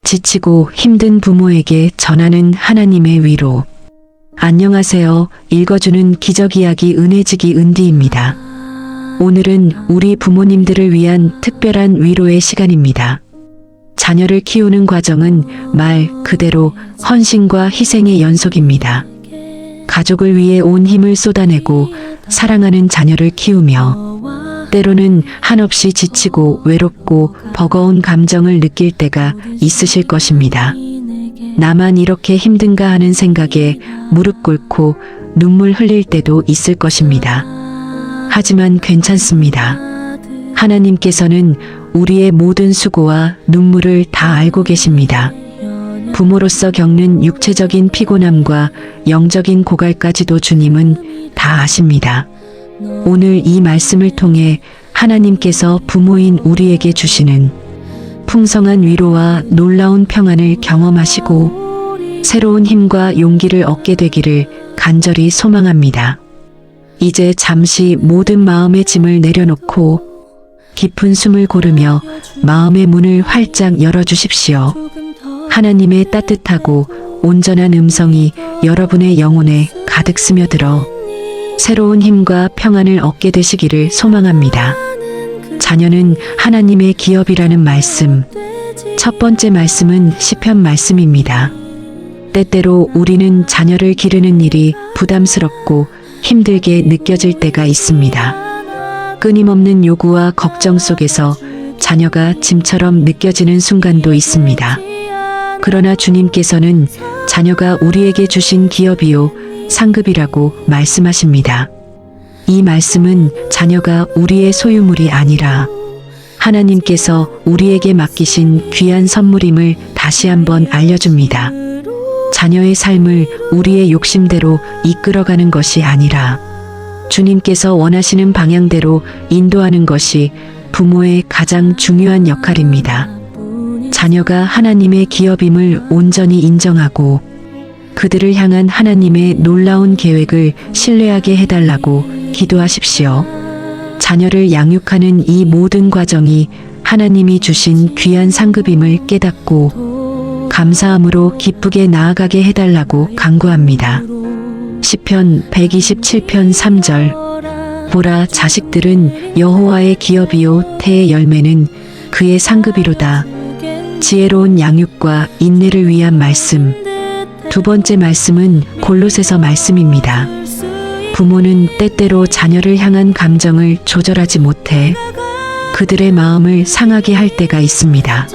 지치고 힘든 부모에게 전하는 하나님의 위로. 안녕하세요. 읽어주는 기적 이야기 은혜지기 은디입니다. 오늘은 우리 부모님들을 위한 특별한 위로의 시간입니다. 자녀를 키우는 과정은 말 그대로 헌신과 희생의 연속입니다. 가족을 위해 온 힘을 쏟아내고 사랑하는 자녀를 키우며 때로는 한없이 지치고 외롭고 버거운 감정을 느낄 때가 있으실 것입니다. 나만 이렇게 힘든가 하는 생각에 무릎 꿇고 눈물 흘릴 때도 있을 것입니다. 하지만 괜찮습니다. 하나님께서는 우리의 모든 수고와 눈물을 다 알고 계십니다. 부모로서 겪는 육체적인 피곤함과 영적인 고갈까지도 주님은 다 아십니다. 오늘 이 말씀을 통해 하나님께서 부모인 우리에게 주시는 풍성한 위로와 놀라운 평안을 경험하시고 새로운 힘과 용기를 얻게 되기를 간절히 소망합니다. 이제 잠시 모든 마음의 짐을 내려놓고 깊은 숨을 고르며 마음의 문을 활짝 열어주십시오. 하나님의 따뜻하고 온전한 음성이 여러분의 영혼에 가득 스며들어 새로운 힘과 평안을 얻게 되시기를 소망합니다. 자녀는 하나님의 기업이라는 말씀. 첫 번째 말씀은 시편 말씀입니다. 때때로 우리는 자녀를 기르는 일이 부담스럽고 힘들게 느껴질 때가 있습니다. 끊임없는 요구와 걱정 속에서 자녀가 짐처럼 느껴지는 순간도 있습니다. 그러나 주님께서는 자녀가 우리에게 주신 기업이요 상급이라고 말씀하십니다. 이 말씀은 자녀가 우리의 소유물이 아니라 하나님께서 우리에게 맡기신 귀한 선물임을 다시 한번 알려줍니다. 자녀의 삶을 우리의 욕심대로 이끌어가는 것이 아니라 주님께서 원하시는 방향대로 인도하는 것이 부모의 가장 중요한 역할입니다. 자녀가 하나님의 기업임을 온전히 인정하고 그들을 향한 하나님의 놀라운 계획을 신뢰하게 해달라고 기도하십시오. 자녀를 양육하는 이 모든 과정이 하나님이 주신 귀한 상급임을 깨닫고 감사함으로 기쁘게 나아가게 해달라고 간구합니다. 시편 127편 3절. 보라, 자식들은 여호와의 기업이요 태의 열매는 그의 상급이로다. 지혜로운 양육과 인내를 위한 말씀. 두 번째 말씀은 골로새서 말씀입니다. 부모는 때때로 자녀를 향한 감정을 조절하지 못해 그들의 마음을 상하게 할 때가 있습니다.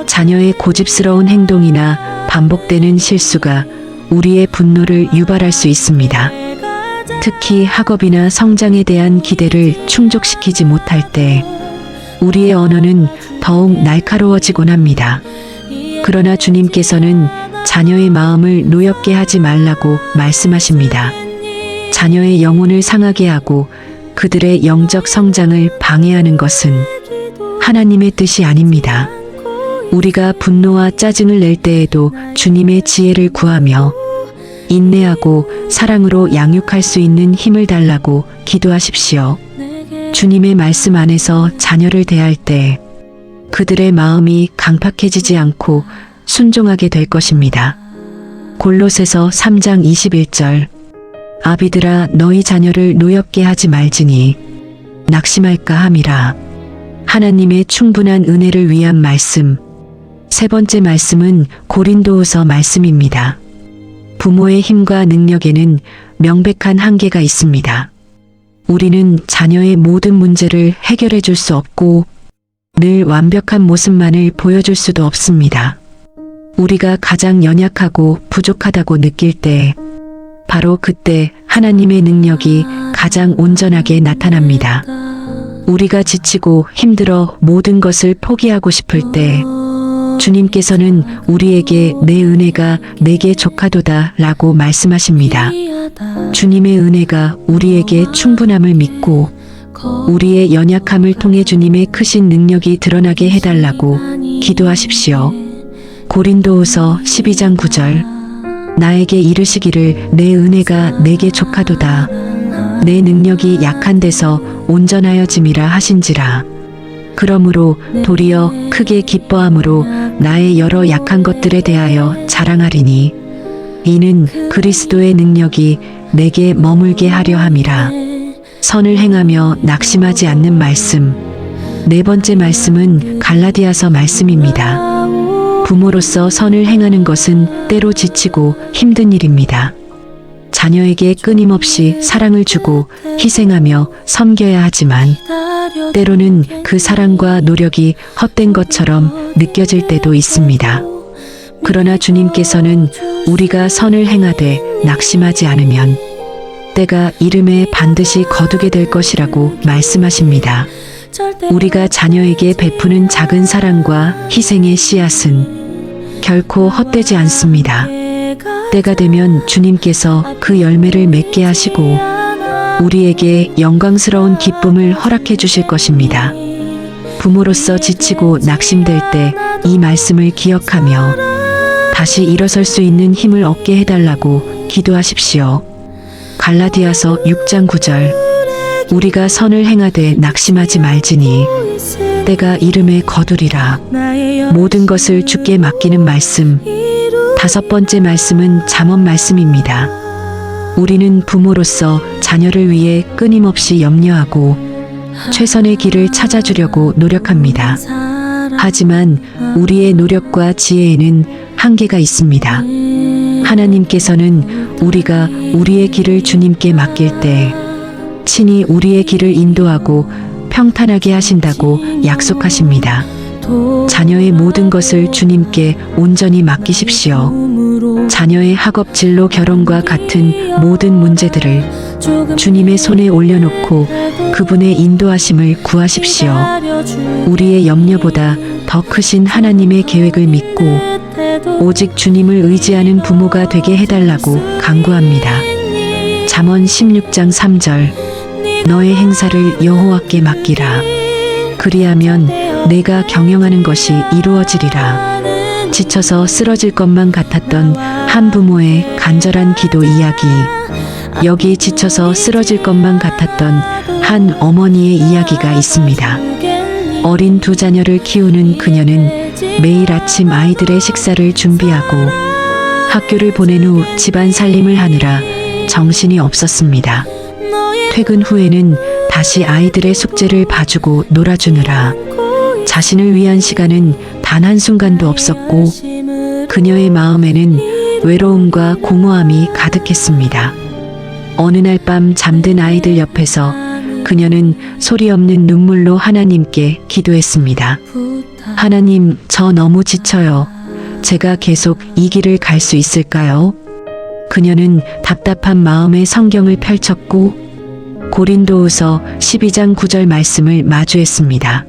자녀의 고집스러운 행동이나 반복되는 실수가 우리의 분노를 유발할 수 있습니다. 특히 학업이나 성장에 대한 기대를 충족시키지 못할 때 우리의 언어는 더욱 날카로워지곤 합니다. 그러나 주님께서는 자녀의 마음을 노엽게 하지 말라고 말씀하십니다. 자녀의 영혼을 상하게 하고 그들의 영적 성장을 방해하는 것은 하나님의 뜻이 아닙니다. 우리가 분노와 짜증을 낼 때에도 주님의 지혜를 구하며 인내하고 사랑으로 양육할 수 있는 힘을 달라고 기도하십시오. 주님의 말씀 안에서 자녀를 대할 때 그들의 마음이 강팍해지지 않고 순종하게 될 것입니다. 골로새서 3장 21절. 아비들아, 너희 자녀를 노엽게 하지 말지니 낙심할까 함이라. 하나님의 충분한 은혜를 위한 말씀. 세 번째 말씀은 고린도후서 말씀입니다. 부모의 힘과 능력에는 명백한 한계가 있습니다. 우리는 자녀의 모든 문제를 해결해 줄 수 없고 늘 완벽한 모습만을 보여줄 수도 없습니다. 우리가 가장 연약하고 부족하다고 느낄 때 바로 그때 하나님의 능력이 가장 온전하게 나타납니다. 우리가 지치고 힘들어 모든 것을 포기하고 싶을 때 주님께서는 우리에게 내 은혜가 내게 족하도다 라고 말씀하십니다. 주님의 은혜가 우리에게 충분함을 믿고 우리의 연약함을 통해 주님의 크신 능력이 드러나게 해달라고 기도하십시오. 고린도후서 12장 9절. 나에게 이르시기를 내 은혜가 내게 족하도다. 내 능력이 약한 데서 온전하여짐이라 하신지라. 그러므로 도리어 크게 기뻐함으로 나의 여러 약한 것들에 대하여 자랑하리니 이는 그리스도의 능력이 내게 머물게 하려 함이라. 선을 행하며 낙심하지 않는 말씀. 네 번째 말씀은 갈라디아서 말씀입니다. 부모로서 선을 행하는 것은 때로 지치고 힘든 일입니다. 자녀에게 끊임없이 사랑을 주고 희생하며 섬겨야 하지만 때로는 그 사랑과 노력이 헛된 것처럼 느껴질 때도 있습니다. 그러나 주님께서는 우리가 선을 행하되 낙심하지 않으면 때가 이름에 반드시 거두게 될 것이라고 말씀하십니다. 우리가 자녀에게 베푸는 작은 사랑과 희생의 씨앗은 결코 헛되지 않습니다. 때가 되면 주님께서 그 열매를 맺게 하시고 우리에게 영광스러운 기쁨을 허락해 주실 것입니다. 부모로서 지치고 낙심될 때 이 말씀을 기억하며 다시 일어설 수 있는 힘을 얻게 해달라고 기도하십시오. 갈라디아서 6장 9절. 우리가 선을 행하되 낙심하지 말지니 때가 이름에 거두리라. 모든 것을 주께 맡기는 말씀. 다섯 번째 말씀은 잠언 말씀입니다. 우리는 부모로서 자녀를 위해 끊임없이 염려하고 최선의 길을 찾아주려고 노력합니다. 하지만 우리의 노력과 지혜에는 한계가 있습니다. 하나님께서는 우리가 우리의 길을 주님께 맡길 때 친히 우리의 길을 인도하고 평탄하게 하신다고 약속하십니다. 자녀의 모든 것을 주님께 온전히 맡기십시오. 자녀의 학업 진로 결혼과 같은 모든 문제들을 주님의 손에 올려놓고 그분의 인도하심을 구하십시오. 우리의 염려보다 더 크신 하나님의 계획을 믿고 오직 주님을 의지하는 부모가 되게 해달라고 간구합니다. 잠언 16장 3절. 너의 행사를 여호와께 맡기라. 그리하면 내가 경영하는 것이 이루어지리라. 지쳐서 쓰러질 것만 같았던 한 부모의 간절한 기도 이야기. 여기 지쳐서 쓰러질 것만 같았던 한 어머니의 이야기가 있습니다. 어린 두 자녀를 키우는 그녀는 매일 아침 아이들의 식사를 준비하고 학교를 보낸 후 집안 살림을 하느라 정신이 없었습니다. 퇴근 후에는 다시 아이들의 숙제를 봐주고 놀아주느라 자신을 위한 시간은 단 한순간도 없었고 그녀의 마음에는 외로움과 공허함이 가득했습니다. 어느 날 밤 잠든 아이들 옆에서 그녀는 소리 없는 눈물로 하나님께 기도했습니다. 하나님, 저 너무 지쳐요. 제가 계속 이 길을 갈 수 있을까요? 그녀는 답답한 마음에 성경을 펼쳤고 고린도후서 12장 9절 말씀을 마주했습니다.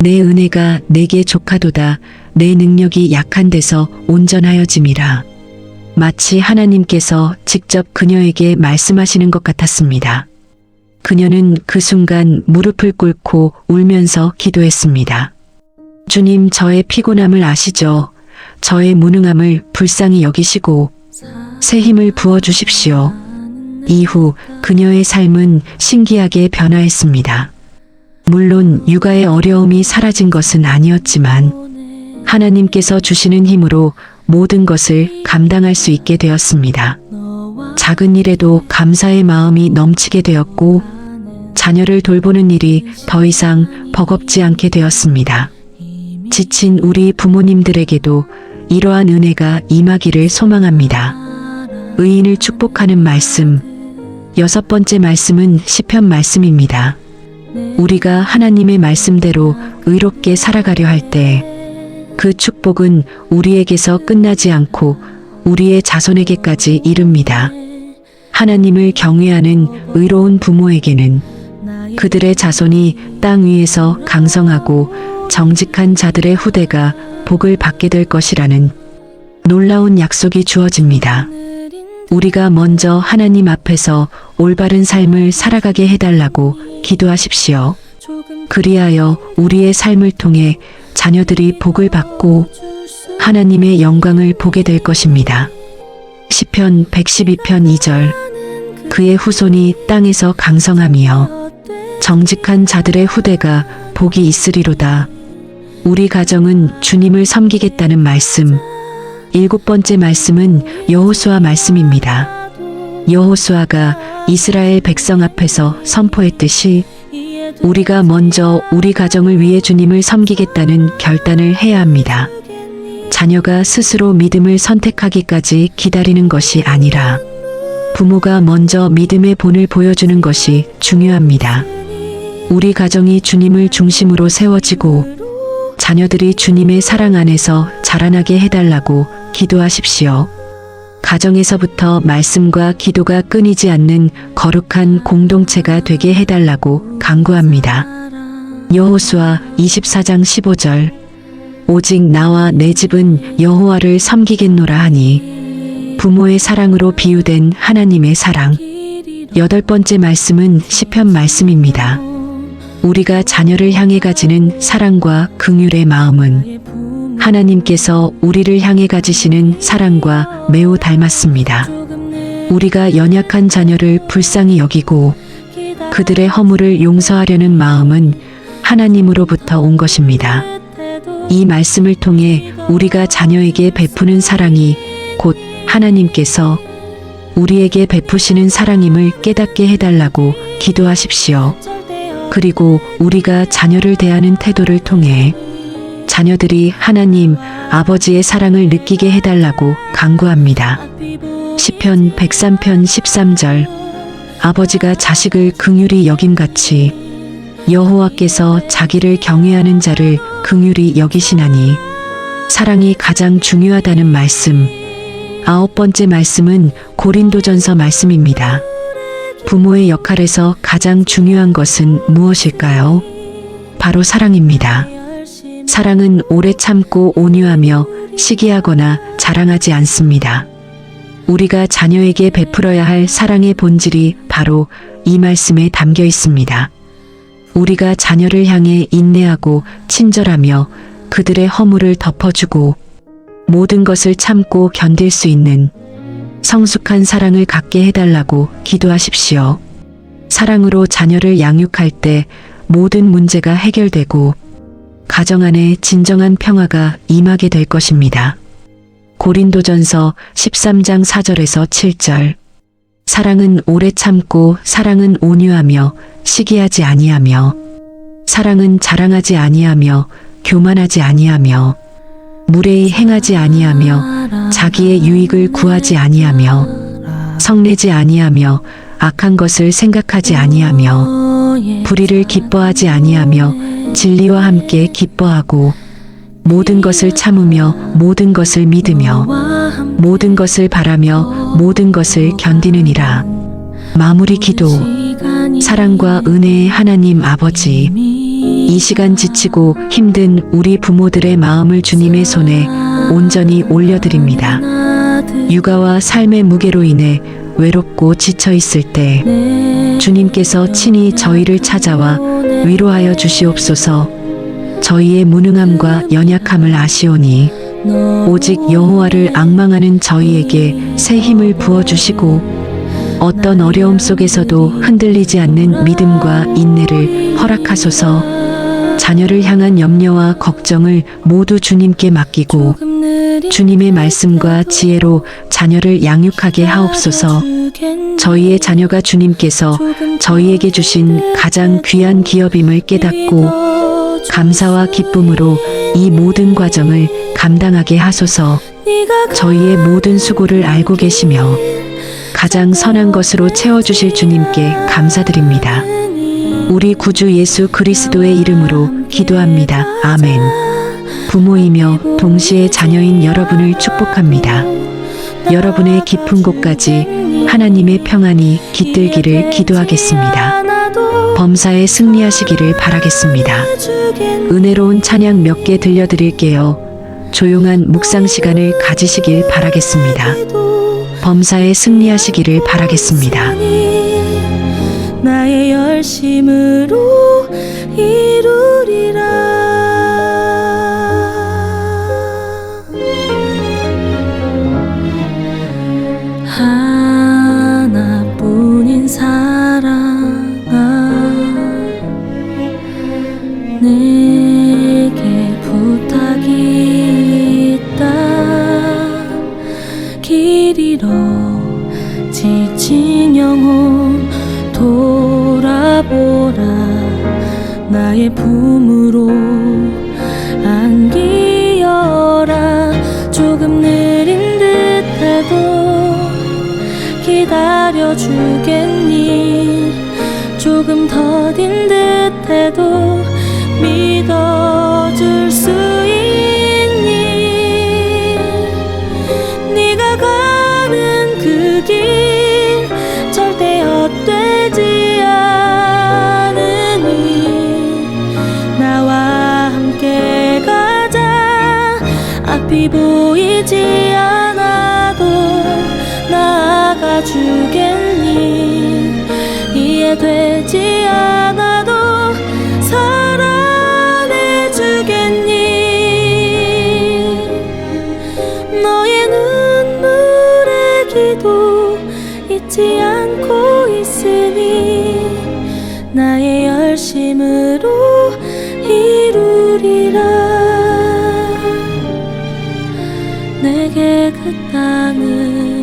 내 은혜가 내게 족하도다. 내 능력이 약한 데서 온전하여짐이라. 마치 하나님께서 직접 그녀에게 말씀하시는 것 같았습니다. 그녀는 그 순간 무릎을 꿇고 울면서 기도했습니다. 주님, 저의 피곤함을 아시죠? 저의 무능함을 불쌍히 여기시고 새 힘을 부어주십시오. 이후 그녀의 삶은 신기하게 변화했습니다. 물론 육아의 어려움이 사라진 것은 아니었지만 하나님께서 주시는 힘으로 모든 것을 감당할 수 있게 되었습니다. 작은 일에도 감사의 마음이 넘치게 되었고 자녀를 돌보는 일이 더 이상 버겁지 않게 되었습니다. 지친 우리 부모님들에게도 이러한 은혜가 임하기를 소망합니다. 의인을 축복하는 말씀. 여섯 번째 말씀은 시편 말씀입니다. 우리가 하나님의 말씀대로 의롭게 살아가려 할 때 그 축복은 우리에게서 끝나지 않고 우리의 자손에게까지 이릅니다. 하나님을 경외하는 의로운 부모에게는 그들의 자손이 땅 위에서 강성하고 정직한 자들의 후대가 복을 받게 될 것이라는 놀라운 약속이 주어집니다. 우리가 먼저 하나님 앞에서 올바른 삶을 살아가게 해달라고 기도하십시오. 그리하여 우리의 삶을 통해 자녀들이 복을 받고 하나님의 영광을 보게 될 것입니다. 시편 112편 2절. 그의 후손이 땅에서 강성하며 정직한 자들의 후대가 복이 있으리로다. 우리 가정은 주님을 섬기겠다는 말씀. 7번째 말씀은 여호수아 말씀입니다. 여호수아가 이스라엘 백성 앞에서 선포했듯이 우리가 먼저 우리 가정을 위해 주님을 섬기겠다는 결단을 해야 합니다. 자녀가 스스로 믿음을 선택하기까지 기다리는 것이 아니라 부모가 먼저 믿음의 본을 보여주는 것이 중요합니다. 우리 가정이 주님을 중심으로 세워지고 자녀들이 주님의 사랑 안에서 자라나게 해달라고 기도하십시오. 가정에서부터 말씀과 기도가 끊이지 않는 거룩한 공동체가 되게 해달라고 간구합니다. 여호수아 24장 15절 오직 나와 내 집은 여호와를 섬기겠노라 하니 부모의 사랑으로 비유된 하나님의 사랑. 8번째 말씀은 시편 말씀입니다. 우리가 자녀를 향해 가지는 사랑과 긍휼의 마음은 하나님께서 우리를 향해 가지시는 사랑과 매우 닮았습니다. 우리가 연약한 자녀를 불쌍히 여기고 그들의 허물을 용서하려는 마음은 하나님으로부터 온 것입니다. 이 말씀을 통해 우리가 자녀에게 베푸는 사랑이 곧 하나님께서 우리에게 베푸시는 사랑임을 깨닫게 해달라고 기도하십시오. 그리고 우리가 자녀를 대하는 태도를 통해 자녀들이 하나님 아버지의 사랑을 느끼게 해달라고 간구합니다. 시편 103편 13절 아버지가 자식을 긍휼히 여김같이 여호와께서 자기를 경외하는 자를 긍휼히 여기시나니 사랑이 가장 중요하다는 말씀. 9번째 말씀은 고린도전서 말씀입니다. 부모의 역할에서 가장 중요한 것은 무엇일까요? 바로 사랑입니다. 사랑은 오래 참고 온유하며 시기하거나 자랑하지 않습니다. 우리가 자녀에게 베풀어야 할 사랑의 본질이 바로 이 말씀에 담겨 있습니다. 우리가 자녀를 향해 인내하고 친절하며 그들의 허물을 덮어주고 모든 것을 참고 견딜 수 있는 성숙한 사랑을 갖게 해달라고 기도하십시오. 사랑으로 자녀를 양육할 때 모든 문제가 해결되고 가정 안에 진정한 평화가 임하게 될 것입니다. 고린도전서 13장 4절에서 7절 사랑은 오래 참고 사랑은 온유하며 시기하지 아니하며 사랑은 자랑하지 아니하며 교만하지 아니하며 무례히 행하지 아니하며 자기의 유익을 구하지 아니하며 성내지 아니하며 악한 것을 생각하지 아니하며 불의를 기뻐하지 아니하며 진리와 함께 기뻐하고 모든 것을 참으며 모든 것을 믿으며 모든 것을 바라며 모든 것을 견디느니라. 마무리 기도. 사랑과 은혜의 하나님 아버지, 이 시간 지치고 힘든 우리 부모들의 마음을 주님의 손에 온전히 올려드립니다. 육아와 삶의 무게로 인해 외롭고 지쳐 있을 때 주님께서 친히 저희를 찾아와 위로하여 주시옵소서. 저희의 무능함과 연약함을 아시오니 오직 여호와를 앙망하는 저희에게 새 힘을 부어주시고 어떤 어려움 속에서도 흔들리지 않는 믿음과 인내를 허락하소서. 자녀를 향한 염려와 걱정을 모두 주님께 맡기고 주님의 말씀과 지혜로 자녀를 양육하게 하옵소서. 저희의 자녀가 주님께서 저희에게 주신 가장 귀한 기업임을 깨닫고 감사와 기쁨으로 이 모든 과정을 감당하게 하소서. 저희의 모든 수고를 알고 계시며 가장 선한 것으로 채워주실 주님께 감사드립니다. 우리 구주 예수 그리스도의 이름으로 기도합니다. 아멘. 부모이며 동시에 자녀인 여러분을 축복합니다. 여러분의 깊은 곳까지 하나님의 평안이 깃들기를 기도하겠습니다. 범사에 승리하시기를 바라겠습니다. 은혜로운 찬양 몇 개 들려드릴게요. 조용한 묵상 시간을 가지시길 바라겠습니다. 범사에 승리하시기를 바라겠습니다. 나의 열심으로 이루리라. 하나뿐인 사랑아 내게 거친 영혼 돌아보라. 나의 품으로 안기어라. 조금 느린 듯해도 기다려주겠니? 조금 더딘 듯해도 믿어줄 수 있니? 네가 가는 그 길 절대 헛되지 않으니 나와 함께 가자. 앞이 보이지 않아도 나아가 주겠니? 이해되지 않아도 사랑해 주겠니? 너의 눈물의 기도 잊지 않고 있으니 나의 열심으로 이루리라. 내게 그 땅을